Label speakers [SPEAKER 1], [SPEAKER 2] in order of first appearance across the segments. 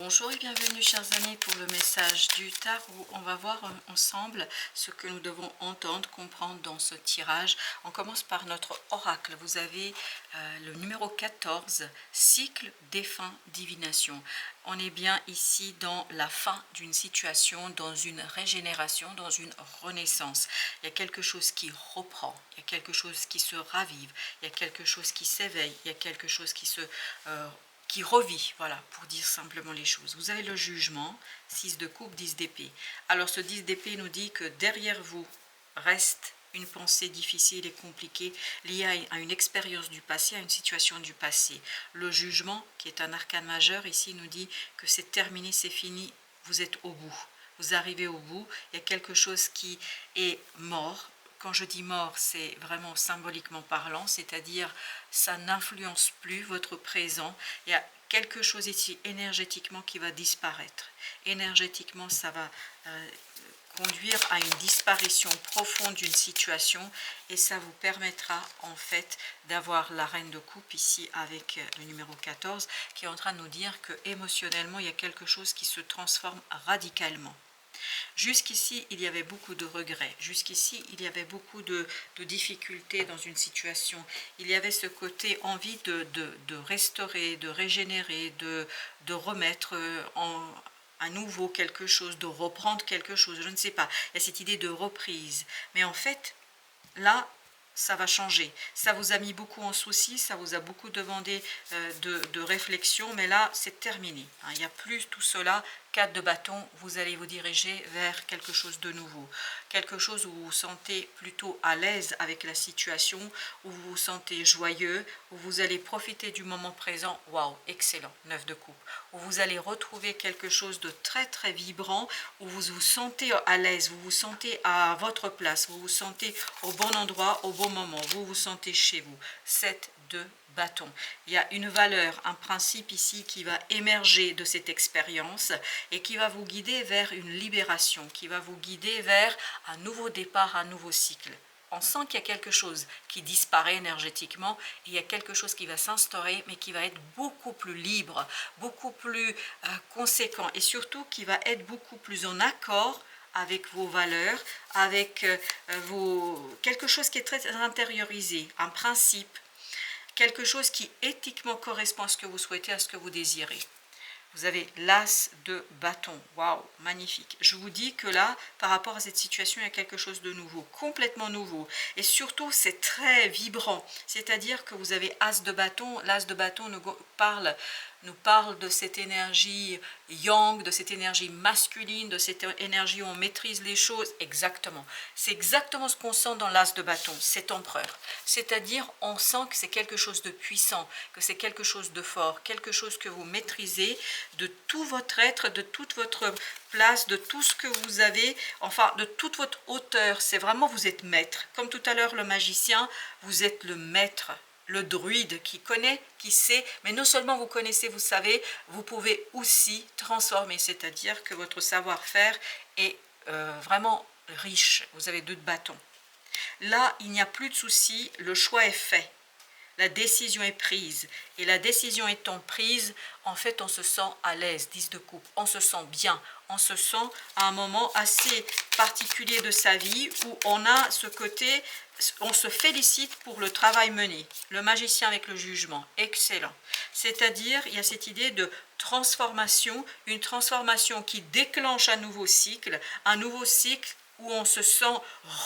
[SPEAKER 1] Bonjour et bienvenue chers amis pour le message du tarot. On va voir ensemble ce que nous devons entendre, comprendre dans ce tirage. On commence par notre oracle. Vous avez le numéro 14, cycle, défunt, divination. On est bien ici dans la fin d'une situation, dans une régénération, dans une renaissance. Il y a quelque chose qui reprend, il y a quelque chose qui se ravive, il y a quelque chose qui s'éveille, il y a quelque chose qui revit, voilà, pour dire simplement les choses. Vous avez le jugement, 6 de coupe, 10 d'épée. Alors ce 10 d'épée nous dit que derrière vous reste une pensée difficile et compliquée liée à une expérience du passé, à une situation du passé. Le jugement, qui est un arcane majeur, ici nous dit que c'est terminé, c'est fini, vous êtes au bout. Vous arrivez au bout, il y a quelque chose qui est mort. Quand je dis mort, c'est vraiment symboliquement parlant, c'est-à-dire ça n'influence plus votre présent. Il y a quelque chose ici énergétiquement qui va disparaître. Énergétiquement, ça va conduire à une disparition profonde d'une situation et ça vous permettra en fait d'avoir la reine de coupe ici avec le numéro 14 qui est en train de nous dire que émotionnellement, il y a quelque chose qui se transforme radicalement. Jusqu'ici, il y avait beaucoup de regrets. Jusqu'ici, il y avait beaucoup de difficultés dans une situation. Il y avait ce côté envie de restaurer, de régénérer, de remettre à nouveau quelque chose, de reprendre quelque chose. Je ne sais pas. Il y a cette idée de reprise. Mais en fait, là, ça va changer. Ça vous a mis beaucoup en souci, ça vous a beaucoup demandé de réflexion, mais là, c'est terminé. Il n'y a plus tout cela. 4 de bâton, vous allez vous diriger vers quelque chose de nouveau. Quelque chose où vous vous sentez plutôt à l'aise avec la situation, où vous vous sentez joyeux, où vous allez profiter du moment présent. Waouh, excellent, 9 de coupe. Où vous allez retrouver quelque chose de très très vibrant, où vous vous sentez à l'aise, vous vous sentez à votre place, vous vous sentez au bon endroit, au bon moment, vous vous sentez chez vous. 7 de bâton. Il y a une valeur, un principe ici qui va émerger de cette expérience et qui va vous guider vers une libération, qui va vous guider vers un nouveau départ, un nouveau cycle. On sent qu'il y a quelque chose qui disparaît énergétiquement et il y a quelque chose qui va s'instaurer mais qui va être beaucoup plus libre, beaucoup plus conséquent et surtout qui va être beaucoup plus en accord avec vos valeurs, avec quelque chose qui est très intériorisé, un principe, quelque chose qui éthiquement correspond à ce que vous souhaitez, à ce que vous désirez. Vous avez l'as de bâton. Waouh, magnifique. Je vous dis que là, par rapport à cette situation, il y a quelque chose de nouveau, complètement nouveau. Et surtout, c'est très vibrant. C'est-à-dire que vous avez as de bâton. L'as de bâton nous parle de cette énergie yang, de cette énergie masculine, de cette énergie où on maîtrise les choses. Exactement. C'est exactement ce qu'on sent dans l'as de bâton, cet empereur. C'est-à-dire, on sent que c'est quelque chose de puissant, que c'est quelque chose de fort, quelque chose que vous maîtrisez de tout votre être, de toute votre place, de tout ce que vous avez, enfin de toute votre hauteur. C'est vraiment, vous êtes maître. Comme tout à l'heure, le magicien, vous êtes le maître. Le druide qui connaît, qui sait, mais non seulement vous connaissez, vous savez, vous pouvez aussi transformer, c'est-à-dire que votre savoir-faire est vraiment riche. Vous avez 2 de bâton. Là, il n'y a plus de souci, le choix est fait. La décision est prise. Et la décision étant prise, en fait, on se sent à l'aise, 10 de coupe. On se sent bien. On se sent à un moment assez particulier de sa vie où on a ce côté, on se félicite pour le travail mené. Le magicien avec le jugement, excellent. C'est-à-dire, il y a cette idée de transformation, une transformation qui déclenche un nouveau cycle où on se sent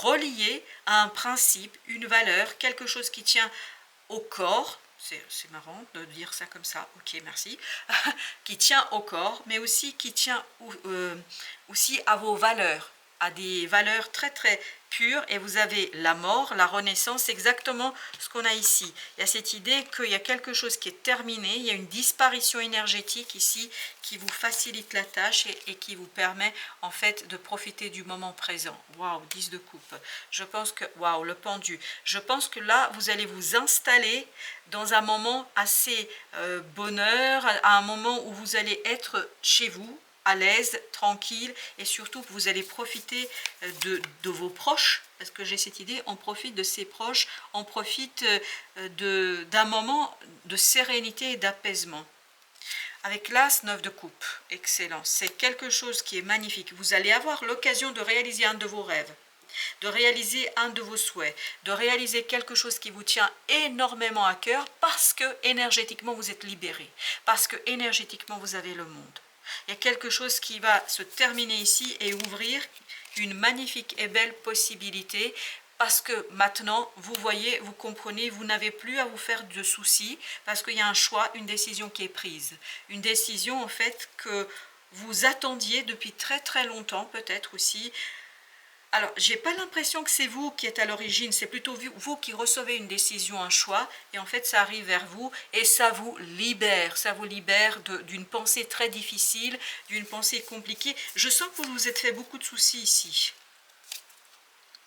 [SPEAKER 1] relié à un principe, une valeur, quelque chose qui tient au corps, c'est marrant de dire ça comme ça, ok merci, qui tient au corps, mais aussi qui tient aussi à vos valeurs, à des valeurs très très pures, et vous avez la mort, la renaissance, c'est exactement ce qu'on a ici. Il y a cette idée qu'il y a quelque chose qui est terminé, il y a une disparition énergétique ici qui vous facilite la tâche et qui vous permet en fait de profiter du moment présent. Waouh, 10 de coupe. Je pense que, waouh, le pendu. Je pense que là, vous allez vous installer dans un moment assez bonheur, à un moment où vous allez être chez vous, à l'aise, tranquille, et surtout vous allez profiter de vos proches, parce que j'ai cette idée, on profite de ses proches, on profite d'un moment de sérénité et d'apaisement. Avec l'As 9 de coupe, excellent. C'est quelque chose qui est magnifique. Vous allez avoir l'occasion de réaliser un de vos rêves, de réaliser un de vos souhaits, de réaliser quelque chose qui vous tient énormément à cœur parce que énergétiquement vous êtes libéré, parce que énergétiquement vous avez le monde. Il y a quelque chose qui va se terminer ici et ouvrir une magnifique et belle possibilité parce que maintenant, vous voyez, vous comprenez, vous n'avez plus à vous faire de soucis parce qu'il y a un choix, une décision qui est prise. Une décision en fait que vous attendiez depuis très très longtemps peut-être aussi. Alors, j'ai pas l'impression que c'est vous qui êtes à l'origine, c'est plutôt vous qui recevez une décision, un choix, et en fait ça arrive vers vous et ça vous libère d'une pensée très difficile, d'une pensée compliquée. Je sens que vous vous êtes fait beaucoup de soucis ici.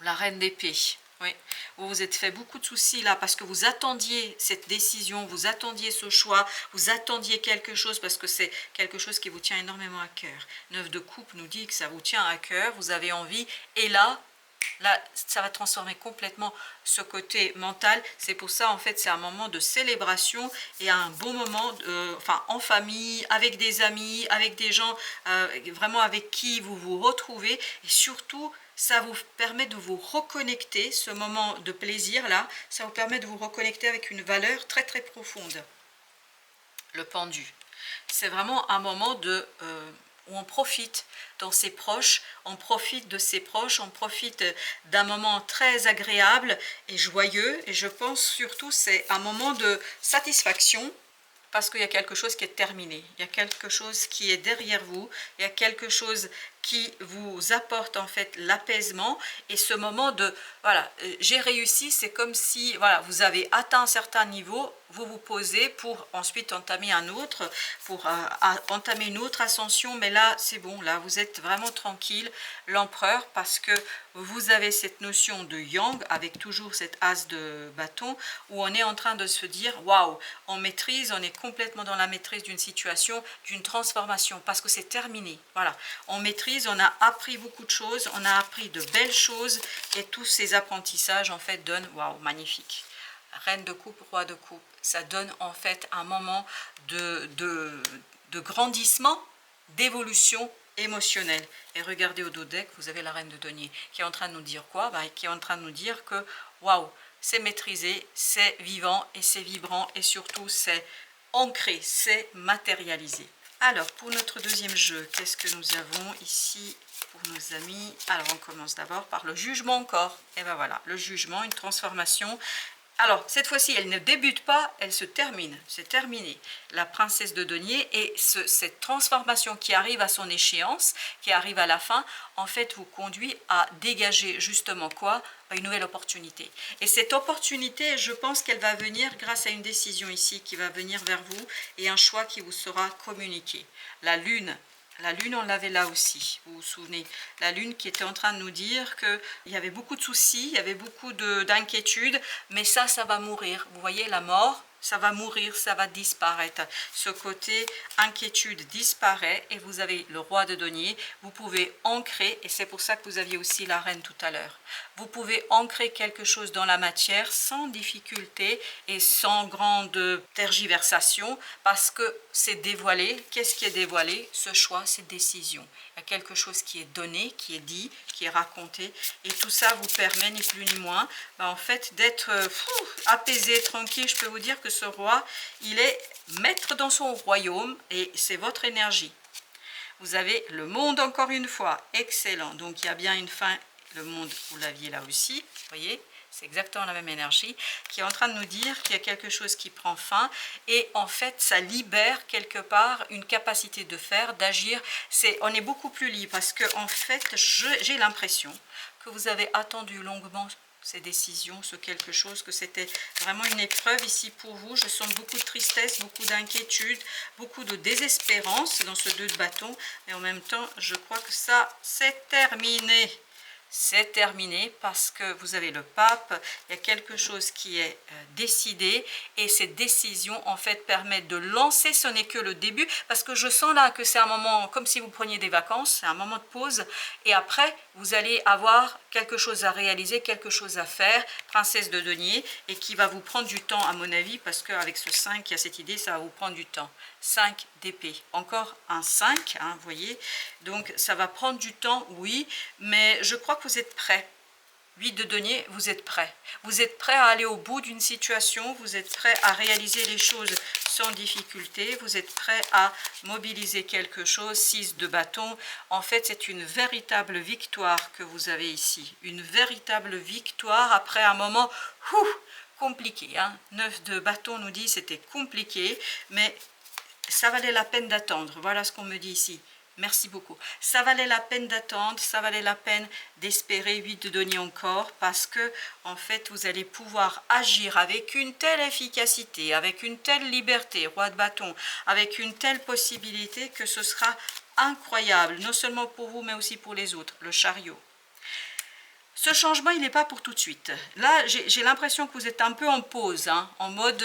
[SPEAKER 1] La reine d'épée. Oui, vous vous êtes fait beaucoup de soucis là parce que vous attendiez cette décision, vous attendiez ce choix, vous attendiez quelque chose parce que c'est quelque chose qui vous tient énormément à cœur. 9 de coupe nous dit que ça vous tient à cœur, vous avez envie et là, ça va transformer complètement ce côté mental. C'est pour ça en fait c'est un moment de célébration et un bon moment enfin en famille, avec des amis, avec des gens vraiment avec qui vous vous retrouvez et surtout ça vous permet de vous reconnecter, ce moment de plaisir là, ça vous permet de vous reconnecter avec une valeur très très profonde. Le pendu, c'est vraiment un moment de où on profite dans ses proches, on profite de ses proches, on profite d'un moment très agréable et joyeux. Et je pense surtout c'est un moment de satisfaction parce qu'il y a quelque chose qui est terminé, il y a quelque chose qui est derrière vous, il y a quelque chose qui vous apporte en fait l'apaisement et ce moment de voilà, j'ai réussi, c'est comme si voilà, vous avez atteint un certain niveau, vous vous posez pour ensuite entamer un autre, pour entamer une autre ascension, mais là c'est bon, là vous êtes vraiment tranquille, l'empereur, parce que vous avez cette notion de yang avec toujours cette as de bâton où on est en train de se dire waouh, on maîtrise, on est complètement dans la maîtrise d'une situation, d'une transformation parce que c'est terminé. Voilà, on maîtrise, on a appris beaucoup de choses, on a appris de belles choses et tous ces apprentissages en fait donnent waouh, magnifique. Reine de coupe, roi de coupe, ça donne en fait un moment de grandissement, d'évolution émotionnelle. Et regardez au dos deck, vous avez la reine de denier qui est en train de nous dire quoi? Qui est en train de nous dire que waouh, c'est maîtrisé, c'est vivant et c'est vibrant et surtout c'est ancré, c'est matérialisé. Alors pour notre deuxième jeu, qu'est-ce que nous avons ici pour nos amis? Alors on commence d'abord par le jugement encore. Et ben voilà, le jugement, une transformation. Alors, cette fois-ci, elle ne débute pas, elle se termine. C'est terminé. La princesse de denier et cette transformation qui arrive à son échéance, qui arrive à la fin, en fait, vous conduit à dégager justement quoi? Une nouvelle opportunité. Et cette opportunité, je pense qu'elle va venir grâce à une décision ici qui va venir vers vous et un choix qui vous sera communiqué. La lune, on l'avait là aussi, vous vous souvenez, la lune qui était en train de nous dire qu'il y avait beaucoup de soucis, il y avait beaucoup d'inquiétudes, mais ça va mourir. Vous voyez, la mort, ça va mourir, ça va disparaître. Ce côté inquiétude disparaît et vous avez le roi de denier. Vous pouvez ancrer, et c'est pour ça que vous aviez aussi la reine tout à l'heure. Vous pouvez ancrer quelque chose dans la matière sans difficulté et sans grande tergiversation parce que c'est dévoilé. Qu'est-ce qui est dévoilé? Ce choix, cette décision. Il y a quelque chose qui est donné, qui est dit, qui est raconté et tout ça vous permet ni plus ni moins en fait d'être apaisé, tranquille. Je peux vous dire que ce roi, il est maître dans son royaume et c'est votre énergie. Vous avez le monde encore une fois, excellent. Donc il y a bien une fin, le monde, vous l'aviez là aussi, vous voyez, c'est exactement la même énergie qui est en train de nous dire qu'il y a quelque chose qui prend fin et en fait ça libère quelque part une capacité de faire, d'agir. On est beaucoup plus libre parce que en fait j'ai l'impression que vous avez attendu longuement ces décisions, ce quelque chose, que c'était vraiment une épreuve ici pour vous. Je sens beaucoup de tristesse, beaucoup d'inquiétude, beaucoup de désespérance dans ce 2 de bâton. Mais en même temps, je crois que ça, c'est terminé. C'est terminé parce que vous avez le pape, il y a quelque chose qui est décidé et cette décision en fait permet de lancer, ce n'est que le début parce que je sens là que c'est un moment comme si vous preniez des vacances, c'est un moment de pause et après vous allez avoir quelque chose à réaliser, quelque chose à faire, princesse de denier, et qui va vous prendre du temps à mon avis, parce qu'avec ce 5, il y a cette idée, ça va vous prendre du temps. 5 d'épée, encore un 5, hein, vous voyez, donc ça va prendre du temps, oui, mais je crois que vous êtes prêts. 8 de denier, vous êtes prêt. Vous êtes prêt à aller au bout d'une situation, vous êtes prêt à réaliser les choses sans difficulté, vous êtes prêt à mobiliser quelque chose. 6 de bâton, en fait c'est une véritable victoire que vous avez ici. Une véritable victoire après un moment compliqué. Hein. 9 de bâton nous dit c'était compliqué, mais ça valait la peine d'attendre. Voilà ce qu'on me dit ici. Merci beaucoup. Ça valait la peine d'attendre, ça valait la peine d'espérer. 8 de denier encore, parce que en fait vous allez pouvoir agir avec une telle efficacité, avec une telle liberté, roi de bâton, avec une telle possibilité que ce sera incroyable, non seulement pour vous mais aussi pour les autres. Le chariot. Ce changement, il n'est pas pour tout de suite. Là, j'ai l'impression que vous êtes un peu en pause, hein, en mode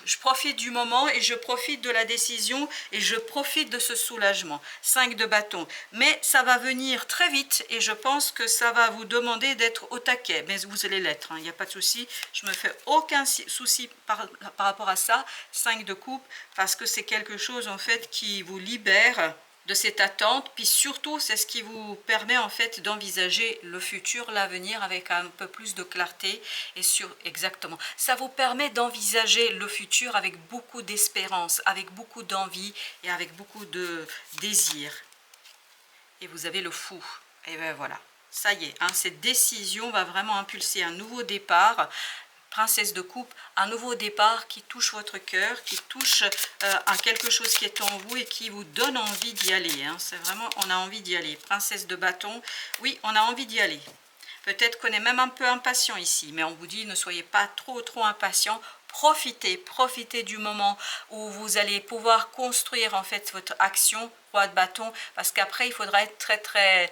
[SPEAKER 1] je profite du moment et je profite de la décision et je profite de ce soulagement. 5 de bâton. Mais ça va venir très vite et je pense que ça va vous demander d'être au taquet. Mais vous allez l'être, hein, il n'y a pas de souci. Je ne me fais aucun souci par rapport à ça. 5 de coupe, parce que c'est quelque chose en fait qui vous libère de cette attente, puis surtout c'est ce qui vous permet en fait d'envisager le futur, l'avenir avec un peu plus de clarté et exactement, ça vous permet d'envisager le futur avec beaucoup d'espérance, avec beaucoup d'envie et avec beaucoup de désir. Et vous avez le fou, et ben voilà, ça y est, hein, cette décision va vraiment impulser un nouveau départ. Princesse de coupe, un nouveau départ qui touche votre cœur, qui touche à quelque chose qui est en vous et qui vous donne envie d'y aller. Hein. C'est vraiment, on a envie d'y aller. Princesse de bâton, oui, on a envie d'y aller. Peut-être qu'on est même un peu impatient ici, mais on vous dit ne soyez pas trop impatient. Profitez du moment où vous allez pouvoir construire en fait votre action, roi de bâton, parce qu'après il faudra être très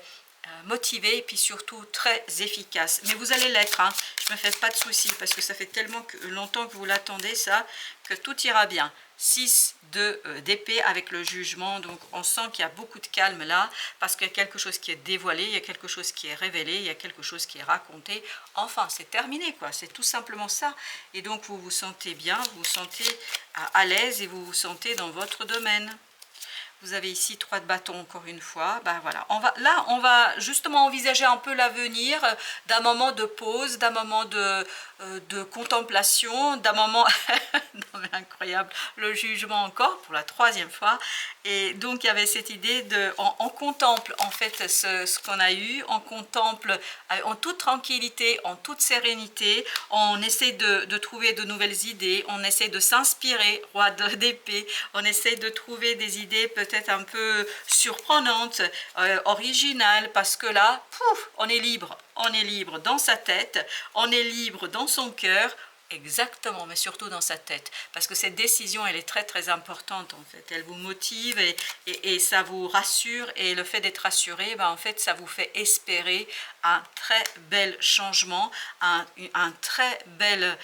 [SPEAKER 1] motivé et puis surtout très efficace. Mais vous allez l'être, hein. Je ne me fais pas de soucis parce que ça fait tellement longtemps que vous l'attendez ça, que tout ira bien. 6 d'épée avec le jugement, donc on sent qu'il y a beaucoup de calme là, parce qu'il y a quelque chose qui est dévoilé, il y a quelque chose qui est révélé, il y a quelque chose qui est raconté. Enfin, c'est terminé quoi, c'est tout simplement ça. Et donc vous vous sentez bien, vous vous sentez à l'aise et vous vous sentez dans votre domaine. Vous avez ici 3 de bâton encore une fois. Ben voilà, on va justement envisager un peu l'avenir, d'un moment de pause, d'un moment de contemplation, d'un moment non mais incroyable, le jugement encore pour la 3e fois. Et donc il y avait cette idée de, on contemple en fait ce qu'on a eu, on contemple en toute tranquillité, en toute sérénité, on essaie de trouver de nouvelles idées, on essaie de s'inspirer, roi d'épée, on essaie de trouver des idées peut-être un peu surprenantes, originales, parce que là, pouf, on est libre dans sa tête, on est libre dans son cœur. Exactement, mais surtout dans sa tête, parce que cette décision, elle est très importante en fait, elle vous motive et ça vous rassure, et le fait d'être rassuré, ben, en fait, ça vous fait espérer un très bel changement, un très bel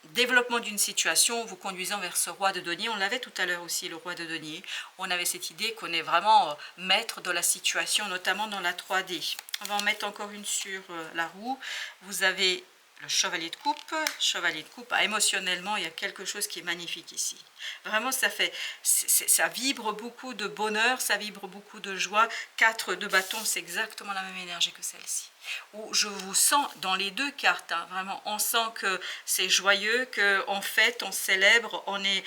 [SPEAKER 1] développement d'une situation vous conduisant vers ce roi de denier. On l'avait tout à l'heure aussi, le roi de denier, on avait cette idée qu'on est vraiment maître de la situation, notamment dans la 3D. On va en mettre encore une sur la roue. Vous avez le chevalier de coupe. Chevalier de coupe, émotionnellement, il y a quelque chose qui est magnifique ici. Vraiment, ça vibre beaucoup de bonheur, ça vibre beaucoup de joie. 4 de bâton, c'est exactement la même énergie que celle-ci. Où je vous sens dans les deux cartes, hein, vraiment, on sent que c'est joyeux, qu'on fête, on célèbre, on est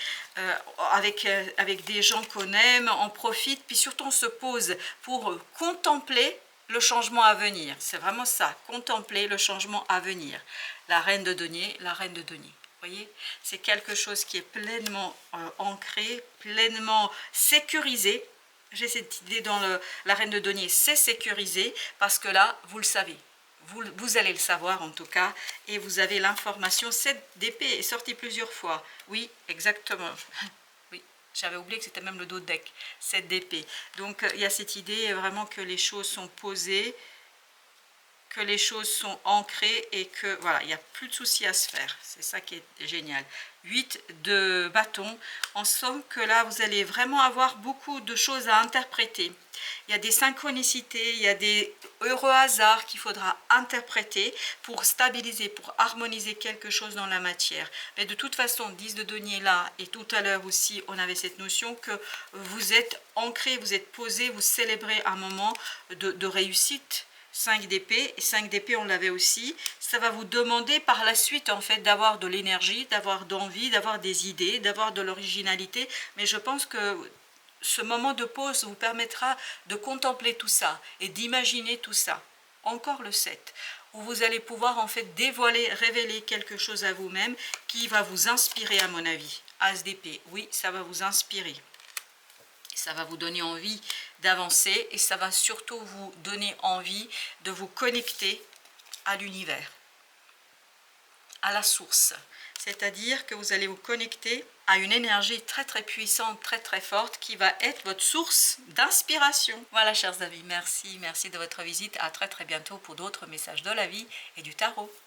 [SPEAKER 1] avec des gens qu'on aime, on profite, puis surtout on se pose pour contempler le changement à venir. C'est vraiment ça, contempler le changement à venir. La reine de denier, la reine de denier. Vous voyez, c'est quelque chose qui est pleinement ancré, pleinement sécurisé. J'ai cette idée dans la reine de denier, c'est sécurisé, parce que là, vous le savez. Vous allez le savoir en tout cas, et vous avez l'information. 7 d'épée est sorti plusieurs fois. Oui, exactement. J'avais oublié que c'était même le dos de deck, 7 d'épée. Donc il y a cette idée vraiment que les choses sont posées, que les choses sont ancrées et que voilà, il n'y a plus de soucis à se faire. C'est ça qui est génial. 8 de bâton, on sent que là vous allez vraiment avoir beaucoup de choses à interpréter. il y a des synchronicités, il y a des heureux hasards qu'il faudra interpréter pour stabiliser, pour harmoniser quelque chose dans la matière. Mais de toute façon, 10 de denier là, et tout à l'heure aussi, on avait cette notion que vous êtes ancré, vous êtes posé, vous célébrez un moment de réussite. 5 d'épée, et 5 d'épée on l'avait aussi, ça va vous demander par la suite en fait d'avoir de l'énergie, d'avoir d'envie, d'avoir des idées, d'avoir de l'originalité, mais je pense que ce moment de pause vous permettra de contempler tout ça et d'imaginer tout ça. Encore le 7, où vous allez pouvoir en fait dévoiler, révéler quelque chose à vous-même qui va vous inspirer à mon avis. As d'épée, oui, ça va vous inspirer. Ça va vous donner envie d'avancer et ça va surtout vous donner envie de vous connecter à l'univers, à la source. C'est-à-dire que vous allez vous connecter à une énergie très très puissante, très très forte qui va être votre source d'inspiration. Voilà chers amis, merci de votre visite. À très très bientôt pour d'autres messages de la vie et du tarot.